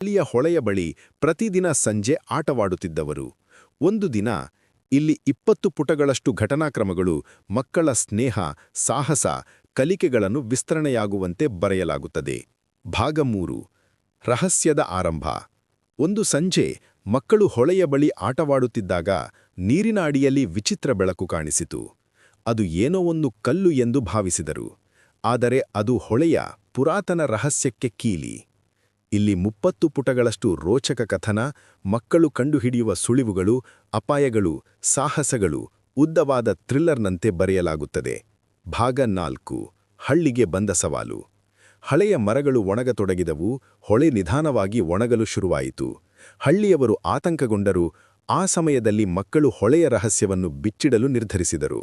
ಅಲ್ಲಿಯ ಹೊಳೆಯ ಬಳಿ ಪ್ರತಿದಿನ ಸಂಜೆ ಆಟವಾಡುತ್ತಿದ್ದವರು. ಒಂದು ದಿನ ಇಲ್ಲಿ 20 ಪುಟಗಳಷ್ಟು ಘಟನಾಕ್ರಮಗಳು, ಮಕ್ಕಳ ಸ್ನೇಹ, ಸಾಹಸ, ಕಲಿಕೆಗಳನ್ನು ವಿಸ್ತರಣೆಯಾಗುವಂತೆ ಬರೆಯಲಾಗುತ್ತದೆ. ಭಾಗ 3. ರಹಸ್ಯದ ಆರಂಭ. ಒಂದು ಸಂಜೆ ಮಕ್ಕಳು ಹೊಳೆಯ ಬಳಿ ಆಟವಾಡುತ್ತಿದ್ದಾಗ ನೀರಿನ ಅಡಿಯಲ್ಲಿ ವಿಚಿತ್ರ ಬೆಳಕು ಕಾಣಿಸಿತು. ಅದು ಏನೋ ಒಂದು ಕಲ್ಲು ಎಂದು ಭಾವಿಸಿದರು. ಆದರೆ ಅದು ಹೊಳೆಯ ಪುರಾತನ ರಹಸ್ಯಕ್ಕೆ ಕೀಲಿ. ಇಲ್ಲಿ 30 ಪುಟಗಳಷ್ಟು ರೋಚಕ ಕಥನ, ಮಕ್ಕಳು ಕಂಡುಹಿಡಿಯುವ ಸುಳಿವುಗಳು, ಅಪಾಯಗಳು, ಸಾಹಸಗಳು, ಉದ್ದವಾದ ಥ್ರಿಲ್ಲರ್ನಂತೆ ಬರೆಯಲಾಗುತ್ತದೆ. ಭಾಗ 4. ಹಳ್ಳಿಗೆ ಬಂದ ಸವಾಲು. ಹಳೆಯ ಮರಗಳು ಒಣಗತೊಡಗಿದವು. ಹೊಳೆ ನಿಧಾನವಾಗಿ ಒಣಗಲು ಶುರುವಾಯಿತು. ಹಳ್ಳಿಯವರು ಆತಂಕಗೊಂಡರು. ಆ ಸಮಯದಲ್ಲಿ ಮಕ್ಕಳು ಹೊಳೆಯ ರಹಸ್ಯವನ್ನು ಬಿಚ್ಚಿಡಲು ನಿರ್ಧರಿಸಿದರು.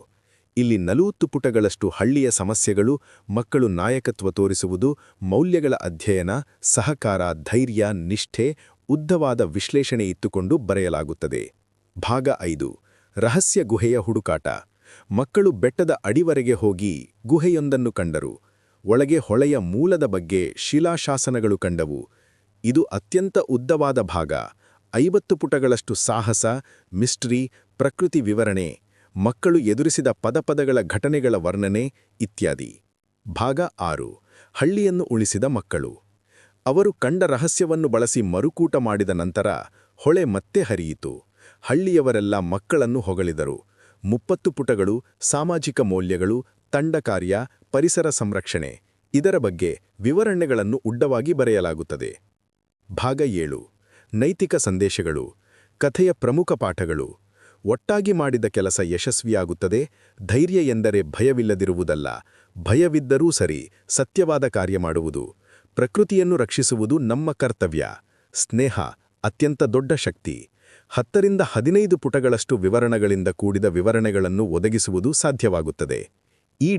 ಇಲ್ಲಿ 40 ಪುಟಗಳಷ್ಟು ಹಳ್ಳಿಯ ಸಮಸ್ಯೆಗಳು, ಮಕ್ಕಳು ನಾಯಕತ್ವ ತೋರಿಸುವುದು, ಮೌಲ್ಯಗಳ ಅಧ್ಯಯನ, ಸಹಕಾರ, ಧೈರ್ಯ, ನಿಷ್ಠೆ, ಉದ್ದವಾದ ವಿಶ್ಲೇಷಣೆ ಇತ್ತುಕೊಂಡು ಬರೆಯಲಾಗುತ್ತದೆ. ಭಾಗ 5. ರಹಸ್ಯ ಗುಹೆಯ ಹುಡುಕಾಟ. ಮಕ್ಕಳು ಬೆಟ್ಟದ ಅಡಿವರೆಗೆ ಹೋಗಿ ಗುಹೆಯೊಂದನ್ನು ಕಂಡರು. ಒಳಗೆ ಹೊಳೆಯ ಮೂಲದ ಬಗ್ಗೆ ಶಿಲಾಶಾಸನಗಳು ಕಂಡವು. ಇದು ಅತ್ಯಂತ ಉದ್ದವಾದ ಭಾಗ. 50 ಪುಟಗಳಷ್ಟು ಸಾಹಸ, ಮಿಸ್ಟರಿ, ಪ್ರಕೃತಿ ವಿವರಣೆ, ಮಕ್ಕಳು ಎದುರಿಸಿದ ಪದಪದಗಳ ಘಟನೆಗಳ ವರ್ಣನೆ ಇತ್ಯಾದಿ. ಭಾಗ 6. ಹಳ್ಳಿಯನ್ನು ಉಳಿಸಿದ ಮಕ್ಕಳು. ಅವರು ಕಂಡ ರಹಸ್ಯವನ್ನು ಬಳಸಿ ಮರುಕೂಟ ಮಾಡಿದ ನಂತರ ಹೊಳೆ ಮತ್ತೆ ಹರಿಯಿತು. ಹಳ್ಳಿಯವರೆಲ್ಲ ಮಕ್ಕಳನ್ನು ಹೊಗಳಿದರು. 30 ಪುಟಗಳು ಸಾಮಾಜಿಕ ಮೌಲ್ಯಗಳು, ತಂಡ ಕಾರ್ಯ, ಪರಿಸರ ಸಂರಕ್ಷಣೆ, ಇದರ ಬಗ್ಗೆ ವಿವರಣೆಗಳನ್ನು ಉದ್ದವಾಗಿ ಬರೆಯಲಾಗುತ್ತದೆ. ಭಾಗ 7. ನೈತಿಕ ಸಂದೇಶಗಳು. ಕಥೆಯ ಪ್ರಮುಖ ಪಾಠಗಳು. ಒಟ್ಟಾಗಿ ಮಾಡಿದ ಕೆಲಸ ಯಶಸ್ವಿಯಾಗುತ್ತದೆ. ಧೈರ್ಯ ಎಂದರೆ ಭಯವಿಲ್ಲದಿರುವುದಲ್ಲ, ಭಯವಿದ್ದರೂ ಸರಿ ಸತ್ಯವಾದ ಕಾರ್ಯ ಮಾಡುವುದು. ಪ್ರಕೃತಿಯನ್ನು ರಕ್ಷಿಸುವುದು ನಮ್ಮ ಕರ್ತವ್ಯ. ಸ್ನೇಹ ಅತ್ಯಂತ ದೊಡ್ಡ ಶಕ್ತಿ. 10 ರಿಂದ 15 ಪುಟಗಳಷ್ಟು ವಿವರಣೆಗಳಿಂದ ಕೂಡಿದ ವಿವರಣೆಗಳನ್ನು ಒದಗಿಸುವುದು ಸಾಧ್ಯವಾಗುತ್ತದೆ.